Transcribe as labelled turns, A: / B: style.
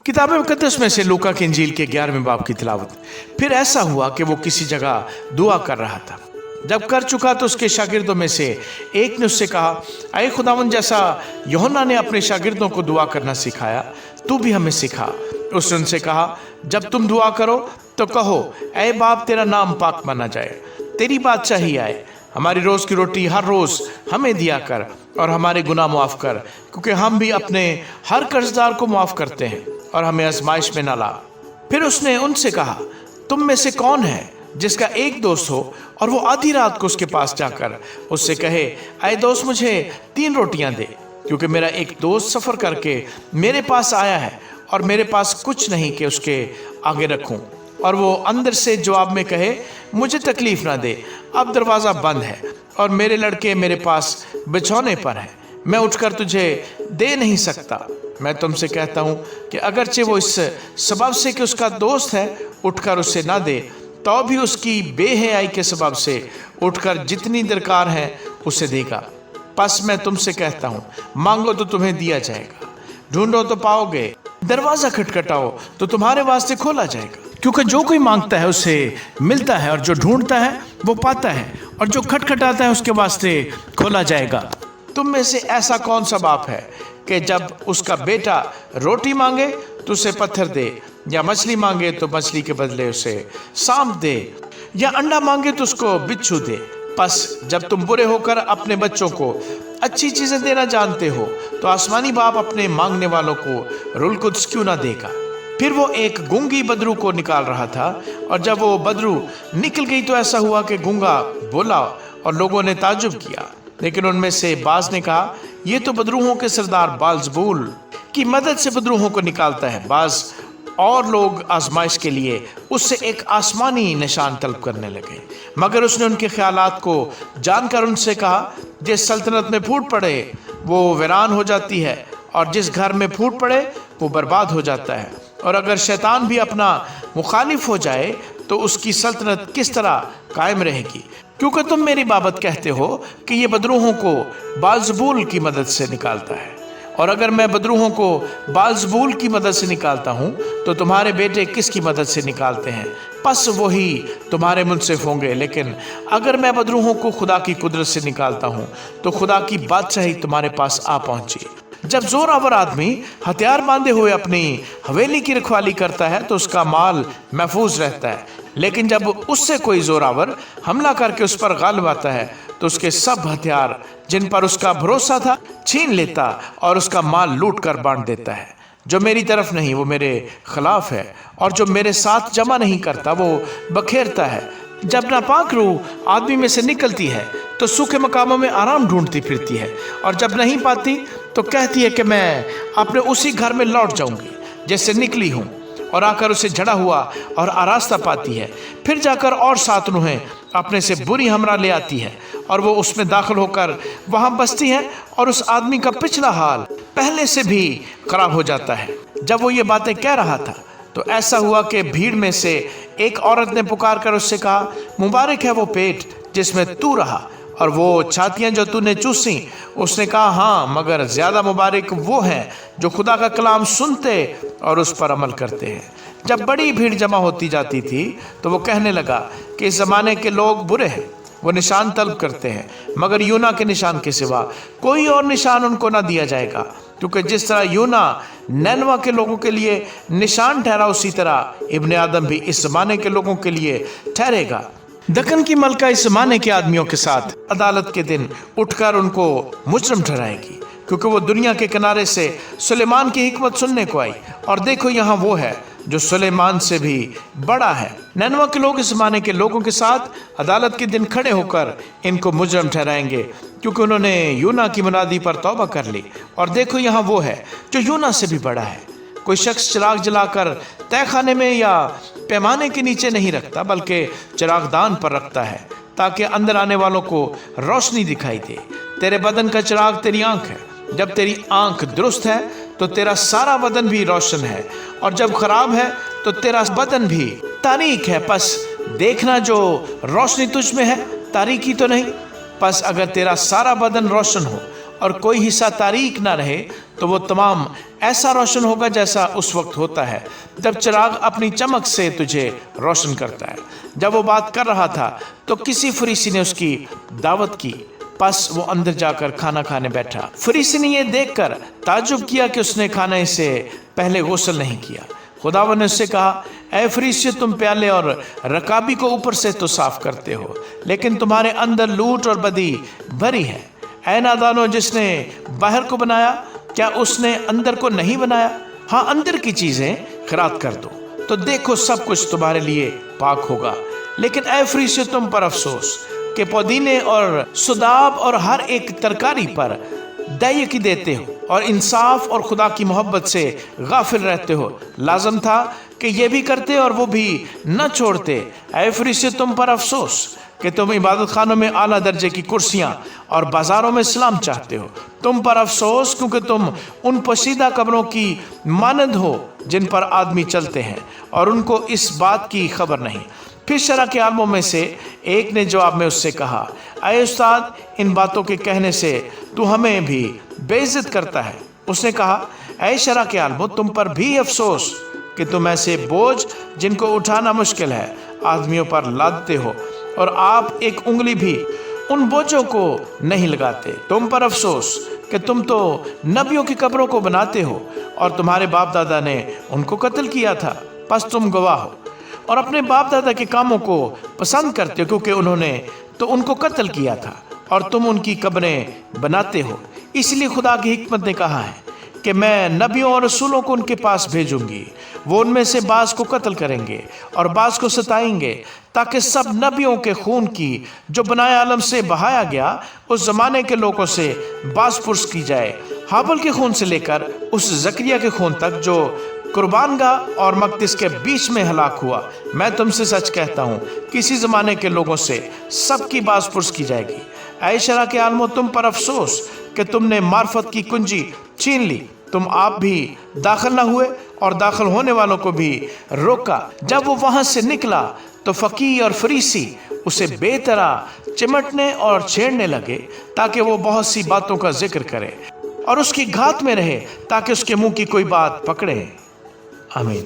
A: किताब मुकद्दस में से लूका की इंजील के 11वें बाब की तिलावत। फिर ऐसा हुआ कि वो किसी जगह दुआ कर रहा था। जब कर चुका तो उसके शागिर्दों में से एक ने उससे कहा, अय खुदावंद, जैसा यूहन्ना ने अपने शागिर्दों को दुआ करना सिखाया, तू भी हमें सिखा। उसने उनसे कहा, जब तुम दुआ करो तो कहो, अय बाप, तेरा नाम पाक माना जाए, तेरी बादशाही आए, हमारी रोज़ की रोटी हर रोज़ हमें दिया कर, और हमारे गुनाह मुआफ़ कर, क्योंकि हम भी अपने हर कर्जदार को मुआफ़ करते हैं, और हमें आजमाइश में न ला। फिर उसने उनसे कहा, तुम में से कौन है जिसका एक दोस्त हो और वो आधी रात को उसके पास जाकर उससे कहे, अय दोस्त, मुझे 3 रोटियां दे, क्योंकि मेरा एक दोस्त सफ़र करके मेरे पास आया है और मेरे पास कुछ नहीं कि उसके आगे रखूं। और वो अंदर से जवाब में कहे, मुझे तकलीफ़ ना दे, अब दरवाज़ा बंद है और मेरे लड़के मेरे पास बिछौने पर हैं, मैं उठकर तुझे दे नहीं सकता। मैं तुमसे कहता हूँ कि अगरचे वो इस सबब से कि उसका दोस्त है उठकर उसे ना दे, तो भी उसकी बेहयाई के सबब से उठकर जितनी दरकार है उसे देगा। बस मैं तुमसे कहता हूँ, मांगो तो तुम्हें दिया जाएगा, ढूंढो तो पाओगे, दरवाज़ा खटखटाओ तो तुम्हारे वास्ते खोला जाएगा। क्योंकि जो कोई मांगता है उसे मिलता है, और जो ढूंढता है वो पाता है, और जो खटखटाता है उसके वास्ते खोला जाएगा। तुम में से ऐसा कौन सा बाप है कि जब उसका बेटा रोटी मांगे तो उसे पत्थर दे, या मछली मांगे तो मछली के बदले उसे सांप दे, या अंडा मांगे तो उसको बिच्छू दे? बस जब तुम बुरे होकर अपने बच्चों को अच्छी चीज़ें देना जानते हो, तो आसमानी बाप अपने मांगने वालों को रुल कुद्स क्यों ना देगा। फिर वो एक गूंगी बदरू को निकाल रहा था, और जब वो बदरू निकल गई तो ऐसा हुआ कि गूंगा बोला, और लोगों ने ताज्जुब किया। लेकिन उनमें से बाज ने कहा, ये तो बदरूहों के सरदार बालज़बूल की मदद से बदरूहों को निकालता है। बाज और लोग आजमाइश के लिए उससे एक आसमानी निशान तलब करने लगे, मगर उसने उनके ख्यालात को जानकर उनसे कहा, जिस सल्तनत में फूट पड़े वो वीरान हो जाती है, और जिस घर में फूट पड़े वो बर्बाद हो जाता है। और अगर शैतान भी अपना मुखालिफ हो जाए तो उसकी सल्तनत किस तरह कायम रहेगी। क्योंकि तुम मेरी बाबत कहते हो कि ये बदरूहों को बालज़बूल की मदद से निकालता है, और अगर मैं बदरूहों को बालज़बूल की मदद से निकालता हूँ तो तुम्हारे बेटे किसकी मदद से निकालते हैं? बस वही तुम्हारे मुंसिफ होंगे। लेकिन अगर मैं बदरूहों को खुदा की कुदरत से निकालता हूँ तो खुदा की बादशाही तुम्हारे पास आ पहुँची। जब जोरावर आदमी हथियार बांधे हुए अपनी हवेली की रखवाली करता है तो उसका माल महफूज रहता है, लेकिन जब उससे कोई जोरावर हमला करके उस पर गालिब आता है तो उसके सब हथियार जिन पर उसका भरोसा था छीन लेता और उसका माल लूट कर बांट देता है। जो मेरी तरफ नहीं वो मेरे खिलाफ है, और जो मेरे साथ जमा नहीं करता वो बखेरता है। जब नापाक रूह आदमी में से निकलती है तो सूखे मकामों में आराम ढूंढती फिरती है, और जब नहीं पाती तो कहती है कि मैं अपने उसी घर में लौट जाऊंगी जैसे निकली हूँ, और आकर उसे झड़ा हुआ और आरास्ता पाती है। फिर जाकर और 7 रूहें अपने से बुरी हमरा ले आती है, और वो उसमें दाखिल होकर वहाँ बसती हैं, और उस आदमी का पिछला हाल पहले से भी खराब हो जाता है। जब वो ये बातें कह रहा था तो ऐसा हुआ कि भीड़ में से एक औरत ने पुकार कर उससे कहा, मुबारक है वो पेट जिसमें तू रहा और वो छातियाँ जो तूने चूसी। उसने कहा, हाँ, मगर ज़्यादा मुबारक वो हैं जो खुदा का कलाम सुनते और उस पर अमल करते हैं। जब बड़ी भीड़ जमा होती जाती थी तो वो कहने लगा कि इस ज़माने के लोग बुरे हैं, वो निशान तलब करते हैं, मगर यूना के निशान के सिवा कोई और निशान उनको ना दिया जाएगा, क्योंकि जिस तरह यूना नैनवा के लोगों के लिए निशान ठहरा, उसी तरह इब्ने आदम भी इस ज़माने के लोगों के लिए ठहरेगा। दक्कन की मलका इस ज़माने के आदमियों के साथ अदालत के दिन उठकर उनको मुजरम ठहराएगी, क्योंकि वो दुनिया के किनारे से सुलेमान की हिकमत सुनने को आई, और देखो यहाँ वो है जो सुलेमान से भी बड़ा है। नैनवा के लोग इस ज़माने के लोगों के साथ अदालत के दिन खड़े होकर इनको मुजरम ठहराएंगे, क्योंकि उन्होंने यूना की मुनादी पर तौबा कर ली, और देखो यहाँ वो है जो यूना से भी बड़ा है। कोई शख्स चिराग जलाकर तहखाने में या पैमाने के नीचे नहीं रखता, बल्कि चिरागदान पर रखता है, ताकि अंदर आने वालों को रोशनी दिखाई दे। तेरे बदन का चिराग तेरी आँख है। जब तेरी आँख दुरुस्त है तो तेरा सारा बदन भी रोशन है, और जब खराब है तो तेरा बदन भी तारीक है। बस देखना जो रोशनी तुझ में है तारीकी तो नहीं। बस अगर तेरा सारा बदन रोशन हो اور کوئی حصہ تاریک نہ رہے تو وہ تمام ایسا روشن ہوگا جیسا اس وقت ہوتا ہے جب چراغ اپنی چمک سے تجھے روشن کرتا ہے۔ جب وہ بات کر رہا تھا تو کسی فریسی نے اس کی دعوت کی، پس وہ اندر جا کر کھانا کھانے بیٹھا۔ فریسی نے یہ دیکھ کر تعجب کیا کہ اس نے کھانے سے پہلے غسل نہیں کیا۔ خداوند نے اس سے کہا، اے فریسی، تم پیالے اور رکابی کو اوپر سے تو صاف کرتے ہو، لیکن تمہارے اندر لوٹ اور بدی بھری ہے۔ اے نادانو، جس نے باہر کو بنایا، کیا اس نے اندر کو نہیں بنایا؟ ہاں، اندر کی چیزیں خیرات کر دو تو دیکھو سب کچھ تمہارے لیے پاک ہوگا۔ لیکن اے فریسی، تم پر افسوس کہ پودینے اور سداب اور ہر ایک ترکاری پر دائیکی دیتے ہو اور انصاف اور خدا کی محبت سے غافل رہتے ہو۔ لازم تھا کہ یہ بھی کرتے اور وہ بھی نہ چھوڑتے۔ اے فریسی، تم پر افسوس کہ تم عبادت خانوں میں اعلیٰ درجے کی کرسیاں اور بازاروں میں سلام چاہتے ہو۔ تم پر افسوس، کیونکہ تم ان پوشیدہ قبروں کی مانند ہو جن پر آدمی چلتے ہیں اور ان کو اس بات کی خبر نہیں۔ پھر شرح کے عالموں میں سے ایک نے جواب میں اس سے کہا، اے استاد، ان باتوں کے کہنے سے تو ہمیں بھی بے عزت کرتا ہے۔ اس نے کہا، اے شرح کے عالموں، تم پر بھی افسوس کہ تم ایسے بوجھ جن کو اٹھانا مشکل ہے آدمیوں پر لادتے ہو اور آپ ایک انگلی بھی ان بوجھوں کو نہیں لگاتے۔ تم پر افسوس کہ تم تو نبیوں کی قبروں کو بناتے ہو اور تمہارے باپ دادا نے ان کو قتل کیا تھا، پس تم گواہ ہو اور اپنے باپ دادا کے کاموں کو پسند کرتے ہو، کیونکہ انہوں نے تو ان کو قتل کیا تھا اور تم ان کی قبریں بناتے ہو۔ اس لیے خدا کی حکمت نے کہا ہے کہ میں نبیوں اور رسولوں کو ان کے پاس بھیجوں گی، وہ ان میں سے بعض کو قتل کریں گے اور بعض کو ستائیں گے، تاکہ سب نبیوں کے خون کی جو بنائے عالم سے بہایا گیا اس زمانے کے لوگوں سے باز پرس کی جائے، ہابل کے خون سے لے کر اس زکریا کے خون تک جو قربان گاہ اور مقدس کے بیچ میں ہلاک ہوا۔ میں تم سے سچ کہتا ہوں، کسی زمانے کے لوگوں سے سب کی باز پرس کی جائے گی۔ اے شرح کے عالموں، تم پر افسوس کہ تم نے معرفت کی کنجی چھین لی۔ تم آپ بھی داخل نہ ہوئے اور داخل ہونے والوں کو بھی روکا۔ جب وہ وہاں سے نکلا تو فقیہ اور فریسی اسے بے طرح چمٹنے اور چھیڑنے لگے تاکہ وہ بہت سی باتوں کا ذکر کرے اور اس کی گھات میں رہے تاکہ اس کے منہ کی کوئی بات پکڑے۔ آمین۔